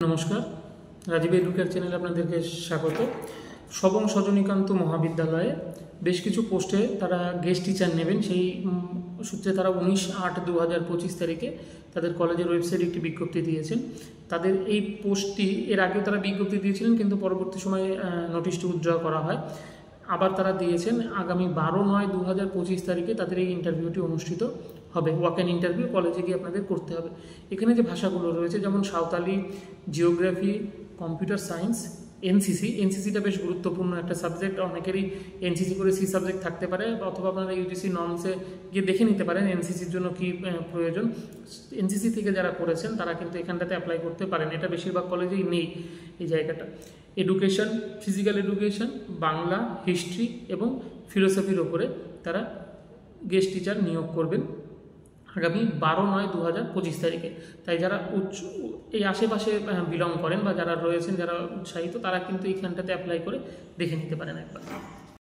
নমস্কার, রাজীব এডুকেয়ার চ্যানেলে আপনাদেরকে স্বাগত। সবং সজনীকান্ত মহাবিদ্যালয়ে বেশ কিছু পোস্টে তারা গেস্ট টিচার নেবেন। সেই সূত্রে তারা 19/8/2025 তারিখে তাদের কলেজের ওয়েবসাইটে একটি বিজ্ঞপ্তি দিয়েছেন। তাদের এই পোস্টটি এর আগেও তারা বিজ্ঞপ্তি দিয়েছিলেন, কিন্তু পরবর্তী সময়ে নোটিশটি উইথড্র করা হয়। আবার তারা দিয়েছেন আগামী 12/9/2025 তারিখে তাদের এই ইন্টারভিউটি অনুষ্ঠিত হবে। ওয়াক অ্যান ইন্টারভিউ কলেজে গিয়ে আপনাদের করতে হবে। এখানে যে ভাষাগুলো রয়েছে, যেমন সাঁওতালি, জিওগ্রাফি, কম্পিউটার সায়েন্স, এনসিসিটা বেশ গুরুত্বপূর্ণ একটা সাবজেক্ট। অনেকেরই এনসিসি করে সি সাবজেক্ট থাকতে পারে, অথবা আপনারা ইউজিসি নর্মসে গিয়ে দেখে নিতে পারেন এনসিসির জন্য কি প্রয়োজন। এনসিসি থেকে যারা করেছেন তারা কিন্তু এখানটাতে অ্যাপ্লাই করতে পারেন। এটা বেশিরভাগ কলেজেই নেই এই জায়গাটা। Education, physical education, Bangla, history এবং ফিলোসফির ওপরে তারা গেস্ট টিচার নিয়োগ করবেন আগামী 12/9/2025 তারিখে। তাই যারা এই আশেপাশে বিলং করেন বা যারা রয়েছেন, যারা উৎসাহিত, তারা কিন্তু এইখানটাতে অ্যাপ্লাই করে দেখে নিতে পারেন একবার।